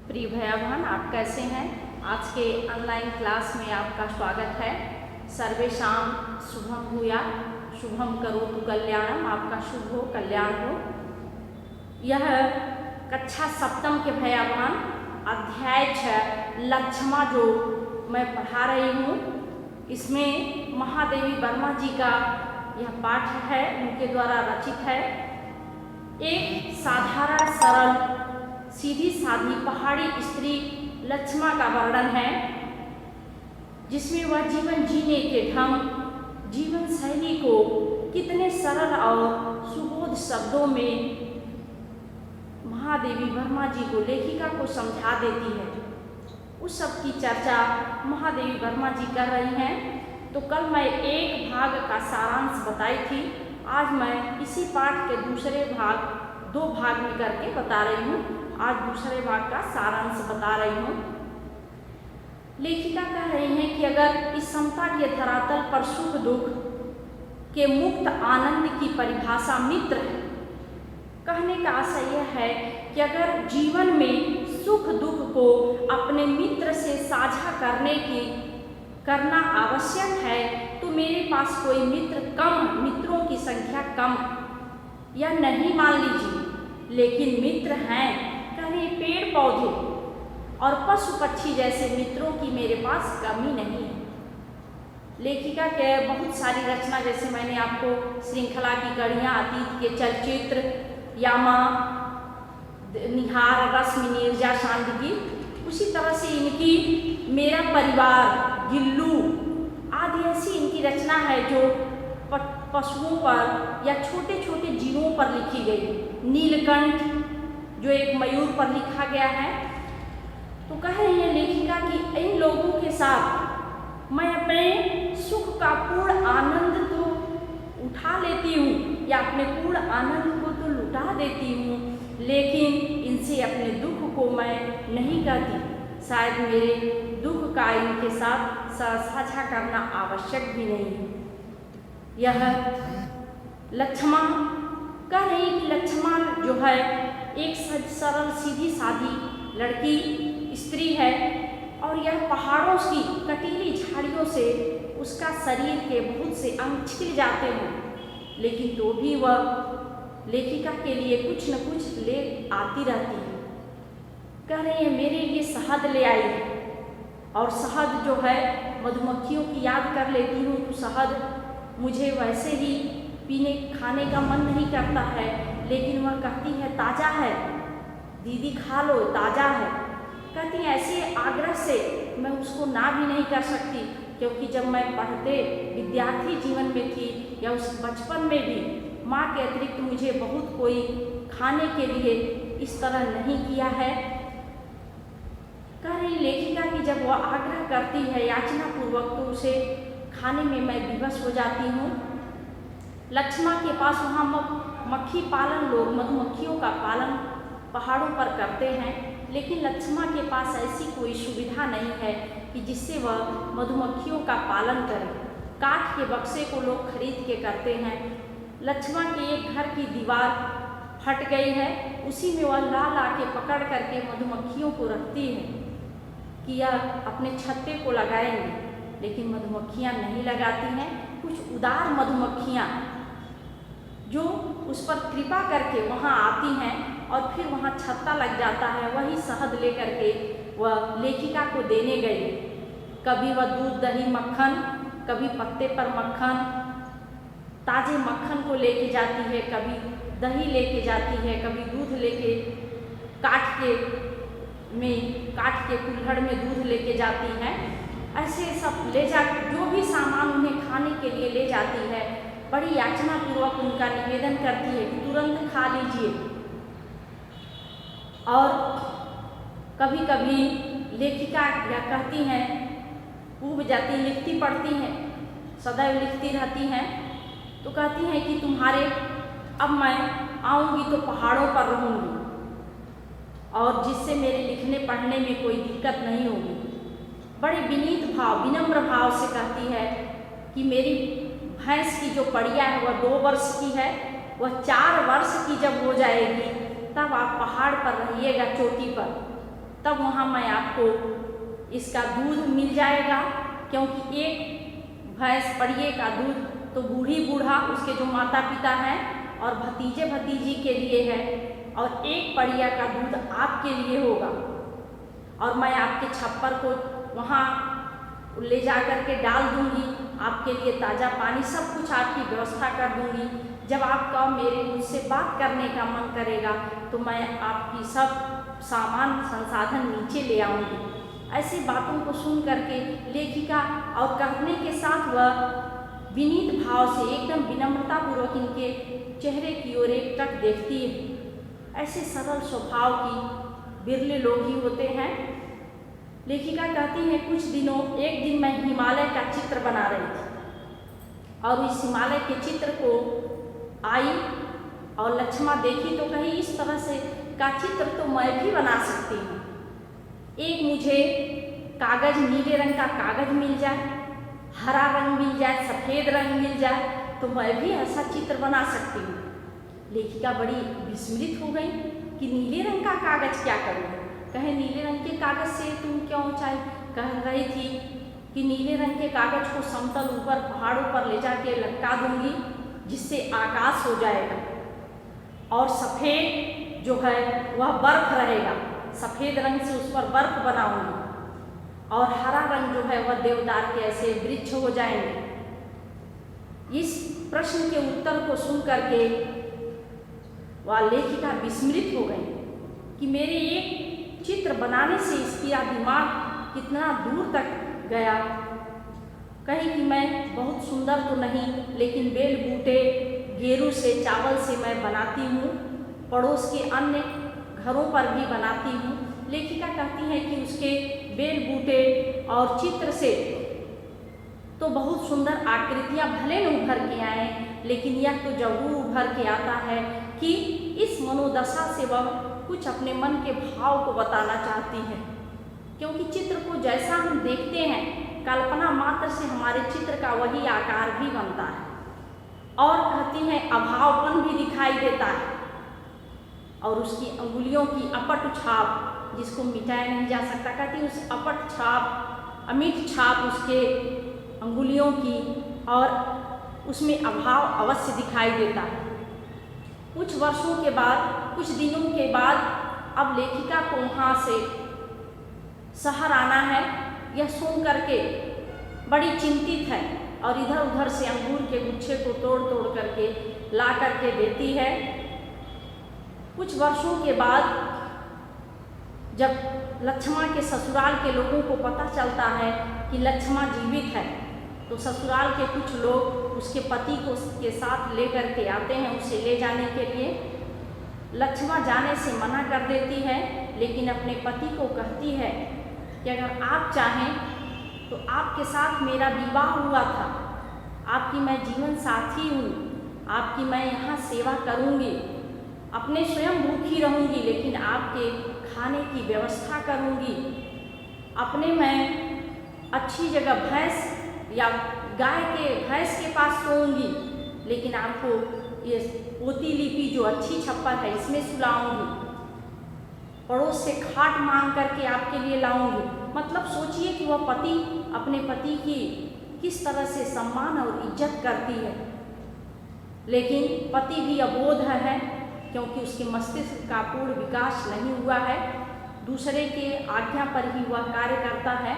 प्रिय भैया बहन, आप कैसे हैं। आज के ऑनलाइन क्लास में आपका स्वागत है। सर्वेषां शुभम भूयात्, शुभम करोतु कल्याणम, आपका शुभ हो, कल्याण हो। यह कक्षा सप्तम के भैया बहन अध्याय 6 लक्षमा जो मैं पढ़ा रही हूँ, इसमें महादेवी वर्मा जी का यह पाठ है, उनके द्वारा रचित है। एक साधारण सरल सीधी सादी पहाड़ी स्त्री लक्ष्मा का वर्णन है, जिसमें वह जीवन जीने के ढंग, जीवन शैली को कितने सरल और सुबोध शब्दों में महादेवी वर्मा जी को, लेखिका को समझा देती है। उस सब की चर्चा महादेवी वर्मा जी कर रही हैं। तो कल मैं एक भाग का सारांश बताई थी, आज मैं इसी पाठ के दूसरे भाग, दो भाग में करके बता रही हूँ। आज दूसरे भाग का सारांश बता रही हूँ। लेखिका कह रही हैं कि अगर इस समता के धरातल पर सुख दुख के मुक्त आनंद की परिभाषा मित्र है, कहने का आशय यह है कि अगर जीवन में सुख दुख को अपने मित्र से साझा करना आवश्यक है, तो मेरे पास कोई मित्र कम, मित्रों की संख्या कम या नहीं मान लीजिए, लेकिन मित्र हैं, कहीं पेड़ पौधे और पशु पक्षी जैसे मित्रों की मेरे पास कमी नहीं है। लेखिका के बहुत सारी रचना, जैसे मैंने आपको श्रृंखला की कड़ियाँ, अतीत के चलचित्र, यामा, निहार, रश्मि, नीरजा, शांति, उसी तरह से इनकी मेरा परिवार, गिल्लू आदि ऐसी इनकी रचना है जो पशुओं पर या छोटे छोटे जीवों पर लिखी गई। नीलकंठ जो एक मयूर पर लिखा गया है। तो कह रही है लेखिका कि इन लोगों के साथ मैं अपने सुख का पूर्ण आनंद तो उठा लेती हूँ या अपने पूर्ण आनंद को तो लुटा देती हूँ, लेकिन इनसे अपने दुख को मैं नहीं करती। शायद मेरे दुख का इनके साथ साझा करना आवश्यक भी नहीं है। यह लक्ष्मा कह रही कि लक्ष्मा जो है एक सरल सीधी सादी लड़की स्त्री है, और यह पहाड़ों की कटीली झाड़ियों से उसका शरीर के बहुत से अंग छिल जाते हैं, लेकिन तो भी वह लेखिका के लिए कुछ न कुछ ले आती रहती है। कह रही है मेरे लिए शहद ले आई है, और शहद जो है मधुमक्खियों की याद कर लेती हूँ, तो शहद मुझे वैसे ही पीने खाने का मन नहीं करता है, लेकिन वह कहती है ताज़ा है दीदी, खा लो, ताज़ा है। कहती है ऐसे आग्रह से मैं उसको ना भी नहीं कर सकती, क्योंकि जब मैं पढ़ते विद्यार्थी जीवन में थी या उस बचपन में भी, माँ के अतिरिक्त मुझे बहुत कोई खाने के लिए इस तरह नहीं किया है। कह रही लेखिका कि जब वह आग्रह करती है याचना पूर्वक, तो उसे खाने में मैं विवश हो जाती हूँ। लक्ष्मा के पास वहाँ मक्खी पालन, लोग मधुमक्खियों का पालन पहाड़ों पर करते हैं, लेकिन लक्ष्मा के पास ऐसी कोई सुविधा नहीं है कि जिससे वह मधुमक्खियों का पालन करे। काठ के बक्से को लोग खरीद के करते हैं। लक्ष्मा के एक घर की दीवार फट गई है, उसी में वह ला के पकड़ करके मधुमक्खियों को रखती है कि यह अपने छत्ते को लगाएंगे, लेकिन मधुमक्खियाँ नहीं लगाती हैं। कुछ उदार मधुमक्खियाँ जो उस पर कृपा करके वहाँ आती हैं और फिर वहाँ छत्ता लग जाता है, वही शहद ले करके वह लेखिका को देने गई। कभी वह दूध दही मक्खन, कभी पत्ते पर मक्खन, ताजे मक्खन को लेके जाती है, कभी दही लेके जाती है, कभी दूध लेके काठ के कुल्हड़ में दूध लेके जाती है। ऐसे सब ले जा, जो भी सामान उन्हें खाने के लिए ले जाती है, बड़ी याचना पूर्वक उनका निवेदन करती है कि तुरंत खा लीजिए। और कभी कभी लेखिका क्या कहती हैं, ऊब जाती, लिखती पढ़ती हैं, सदैव लिखती रहती हैं, तो कहती हैं कि तुम्हारे, अब मैं आऊँगी तो पहाड़ों पर रहूँगी, और जिससे मेरे लिखने पढ़ने में कोई दिक्कत नहीं होगी। बड़े विनीत भाव, विनम्र भाव से कहती है कि मेरी भैंस की जो पड़िया है वह 2 वर्ष की है, वह 4 वर्ष की जब हो जाएगी तब आप पहाड़ पर रहिएगा, चोटी पर, तब वहाँ मैं आपको इसका दूध मिल जाएगा, क्योंकि एक भैंस पड़िए का दूध तो बूढ़ी बूढ़ा उसके जो माता पिता हैं और भतीजे भतीजी के लिए है, और एक पड़िया का दूध आपके लिए होगा। और मैं आपके छप्पर को वहाँ ले जा कर के डाल दूँगी, आपके लिए ताज़ा पानी सब कुछ आपकी व्यवस्था कर दूँगी। जब आपका मेरे मुझसे बात करने का मन करेगा तो मैं आपकी सब सामान संसाधन नीचे ले आऊँगी। ऐसी बातों को सुन करके लेखिका और कहने के साथ वह विनीत भाव से एकदम विनम्रतापूर्वक इनके चेहरे की ओर एकटक देखती है। ऐसे सरल स्वभाव की बिरले लोग ही होते हैं। लेखिका कहती है, कुछ दिनों एक दिन मैं हिमालय का चित्र बना रही थी और इस हिमालय के चित्र को आई और लक्ष्मा देखी तो कही, इस तरह से का चित्र तो मैं भी बना सकती हूँ। एक मुझे कागज़, नीले रंग का कागज़ मिल जाए, हरा रंग मिल जाए, सफ़ेद रंग मिल जाए तो मैं भी ऐसा चित्र बना सकती हूँ। लेखिका बड़ी विस्मित हो गई कि नीले रंग का कागज़ क्या करूँ। कहे, नीले रंग के कागज़ से तुम क्या ऊँचाई। कह रही थी कि नीले रंग के कागज़ को समतल ऊपर पहाड़ों पर ले जाके लटका दूँगी, जिससे आकाश हो जाएगा, और सफ़ेद जो है वह बर्फ रहेगा, सफ़ेद रंग से उस पर बर्फ बनाऊँगी, और हरा रंग जो है वह देवदार के ऐसे वृक्ष हो जाएंगे। इस प्रश्न के उत्तर को सुन करके वह लेखिका विस्मृत हो गई कि मेरे एक चित्र बनाने से इसका दिमाग कितना दूर तक गया। कहीं कि मैं बहुत सुंदर तो नहीं, लेकिन बेल बूटे गेरू से, चावल से मैं बनाती हूँ, पड़ोस के अन्य घरों पर भी बनाती हूँ। लेखिका कहती है कि उसके बेल बूटे और चित्र से तो बहुत सुंदर आकृतियाँ भले न उभर के आए, लेकिन यह तो जरूर उभर के आता है कि इस मनोदशा से वह कुछ अपने मन के भाव को बताना चाहती है। क्योंकि चित्र को जैसा हम देखते हैं, कल्पना मात्र से हमारे चित्र का वही आकार भी बनता है। और कहती हैं अभावपन भी दिखाई देता है, और उसकी अंगुलियों की अपट छाप जिसको मिटाया नहीं जा सकता। कहती उस अपट छाप, अमिट छाप उसके अंगुलियों की, और उसमें अभाव अवश्य दिखाई देता है। कुछ वर्षों के बाद, कुछ दिनों के बाद अब लेखिका को वहाँ से शहर आना है। यह सुन करके बड़ी चिंतित है और इधर उधर से अंगूर के गुच्छे को तोड़ तोड़ करके ला करके देती है। कुछ वर्षों के बाद जब लक्ष्मा के ससुराल के लोगों को पता चलता है कि लक्ष्मा जीवित है, तो ससुराल के कुछ लोग उसके पति को के साथ लेकर के आते हैं उसे ले जाने के लिए। लक्ष्मा जाने से मना कर देती है, लेकिन अपने पति को कहती है कि अगर आप चाहें तो आपके साथ मेरा विवाह हुआ था, आपकी मैं जीवन साथी हूँ, आपकी मैं यहाँ सेवा करूँगी, अपने स्वयं भूखी रहूँगी, लेकिन आपके खाने की व्यवस्था करूँगी, अपने मैं अच्छी जगह भैंस या भैंस के पास सोऊंगी, लेकिन आपको ये पोती लिपि जो अच्छी छप्पर है इसमें सुलाऊंगी, पड़ोस से खाट मांग करके आपके लिए लाऊंगी। मतलब सोचिए कि वह पति अपने पति की किस तरह से सम्मान और इज्जत करती है। लेकिन पति भी अबोध है, क्योंकि उसके मस्तिष्क का पूर्ण विकास नहीं हुआ है। दूसरे के आज्ञा पर ही वह कार्य करता है।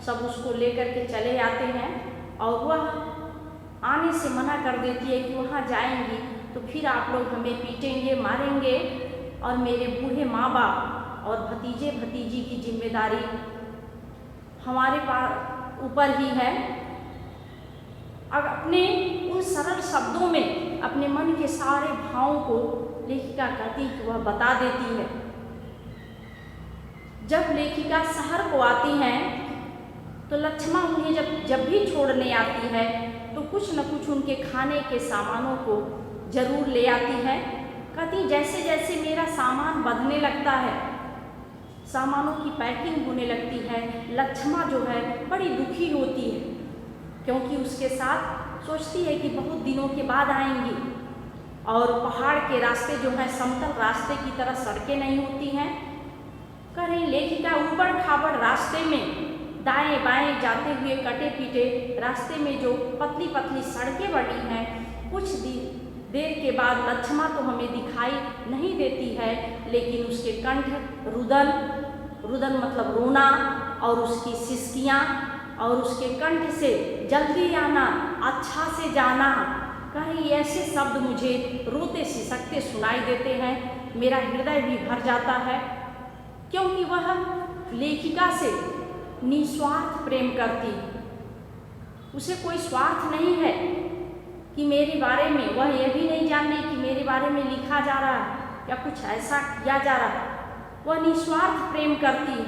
सब उसको लेकर के चले आते हैं और वह आने से मना कर देती है कि वहाँ जाएंगी तो फिर आप लोग हमें पीटेंगे, मारेंगे, और मेरे बूढ़े माँ बाप और भतीजे भतीजी की जिम्मेदारी हमारे ऊपर ही है। अब अपने उन सरल शब्दों में अपने मन के सारे भावों को लेखिका कहती कि वह बता देती है। जब लेखिका शहर को आती हैं तो लक्ष्मा उन्हें जब भी छोड़ने आती है तो कुछ न कुछ उनके खाने के सामानों को जरूर ले आती है। कहती जैसे जैसे मेरा सामान बढ़ने लगता है, सामानों की पैकिंग होने लगती है, लक्ष्मा जो है बड़ी दुखी होती है, क्योंकि उसके साथ सोचती है कि बहुत दिनों के बाद आएंगी और पहाड़ के रास्ते जो हैं समतल रास्ते की तरह सड़कें नहीं होती हैं। कह रही लेखिका ऊबड़ खाबड़ रास्ते में दाएं बाएं जाते हुए कटे पीटे रास्ते में जो पतली पतली सड़कें बनी हैं, कुछ देर के बाद लक्ष्मा तो हमें दिखाई नहीं देती है, लेकिन उसके कंठ रुदन, रुदन मतलब रोना, और उसकी सिसकियाँ और उसके कंठ से जल्दी आना, अच्छा से जाना, कहीं ऐसे शब्द मुझे रोते सिसकते सुनाई देते हैं। मेरा हृदय भी भर जाता है, क्योंकि वह लेखिका से निस्वार्थ प्रेम करती, उसे कोई स्वार्थ नहीं है कि मेरे बारे में, वह यह भी नहीं जानती कि मेरे बारे में लिखा जा रहा है या कुछ ऐसा किया जा रहा है। वह निस्वार्थ प्रेम करती है,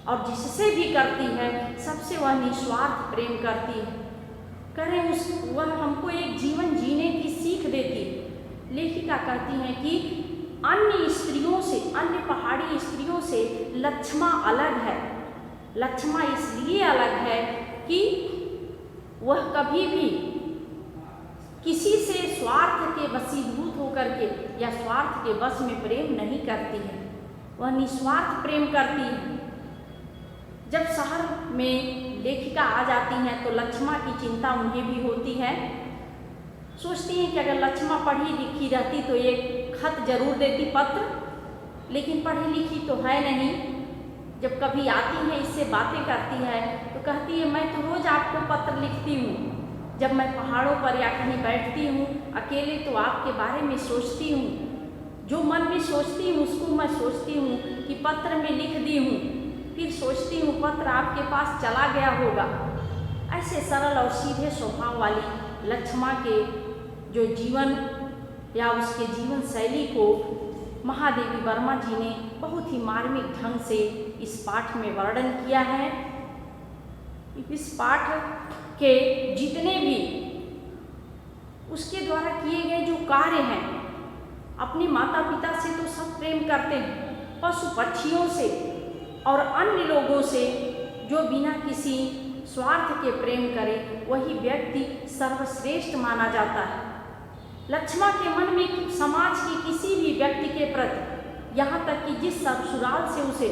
और जिससे भी करती है सबसे वह निस्वार्थ प्रेम करती है। करें वह हमको एक जीवन जीने की सीख देती है। लेखिका कहती हैं कि अन्य स्त्रियों से, अन्य पहाड़ी स्त्रियों से लक्ष्मा अलग है। लक्ष्मा इसलिए अलग है कि वह कभी भी किसी से स्वार्थ के वशीभूत होकर के या स्वार्थ के वश में प्रेम नहीं करती है, वह निस्वार्थ प्रेम करती है। जब शहर में लेखिका आ जाती हैं तो लक्ष्मा की चिंता उन्हें भी होती है। सोचती हैं कि अगर लक्ष्मा पढ़ी लिखी रहती तो एक खत जरूर देती, पत्र, लेकिन पढ़ी लिखी तो है नहीं। जब कभी आती है, इससे बातें करती है तो कहती है मैं तो रोज़ आपको पत्र लिखती हूँ, जब मैं पहाड़ों पर या कहीं बैठती हूँ अकेले तो आपके बारे में सोचती हूँ, जो मन में सोचती हूँ उसको मैं सोचती हूँ कि पत्र में लिख दी हूँ, फिर सोचती हूँ पत्र आपके पास चला गया होगा। ऐसे सरल और सीधे स्वभाव वाली लक्ष्मा के जो जीवन या उसके जीवन शैली को महादेवी वर्मा जी ने बहुत ही मार्मिक ढंग से इस पाठ में वर्णन किया है। इस पाठ के जितने भी उसके द्वारा किए गए जो कार्य हैं, अपने माता पिता से तो सब प्रेम करते हैं, पशु पक्षियों से और अन्य लोगों से जो बिना किसी स्वार्थ के प्रेम करे वही व्यक्ति सर्वश्रेष्ठ माना जाता है। लक्ष्मा के मन में समाज के किसी भी व्यक्ति के प्रति, यहाँ तक कि जिस ससुराल से उसे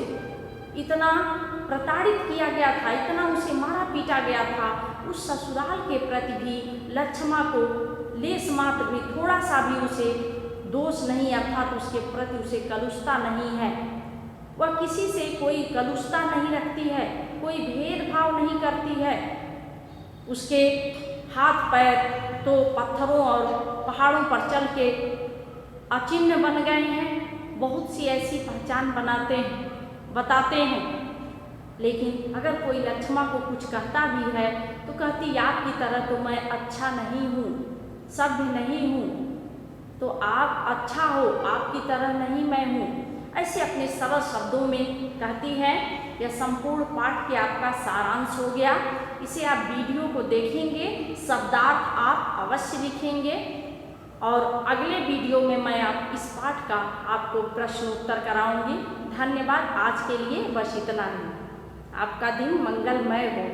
इतना प्रताड़ित किया गया था, इतना उसे मारा पीटा गया था, उस ससुराल के प्रति भी लक्ष्मा को लेस मात्र भी, थोड़ा सा भी उसे दोष नहीं, अर्थात उसके प्रति उसे कलुषता नहीं है। वह किसी से कोई कलुषता नहीं रखती है, कोई भेदभाव नहीं करती है। उसके हाथ पैर तो पत्थरों और पहाड़ों पर चल के अचिन्ह बन गए हैं, बहुत सी ऐसी पहचान बताते हैं। लेकिन अगर कोई लक्ष्मा को कुछ कहता भी है तो कहती आपकी तरह तो मैं अच्छा नहीं हूँ, सभ्य नहीं हूँ, तो आप अच्छा हो, आपकी तरह नहीं मैं हूँ, ऐसे अपने सरल शब्दों में कहती है। यह संपूर्ण पाठ के आपका सारांश हो गया। इसे आप वीडियो को देखेंगे, शब्दार्थ आप अवश्य लिखेंगे, और अगले वीडियो में मैं इस पाठ का आपको प्रश्नोत्तर कराऊंगी। धन्यवाद। आज के लिए बस इतना ही। आपका दिन मंगलमय हो।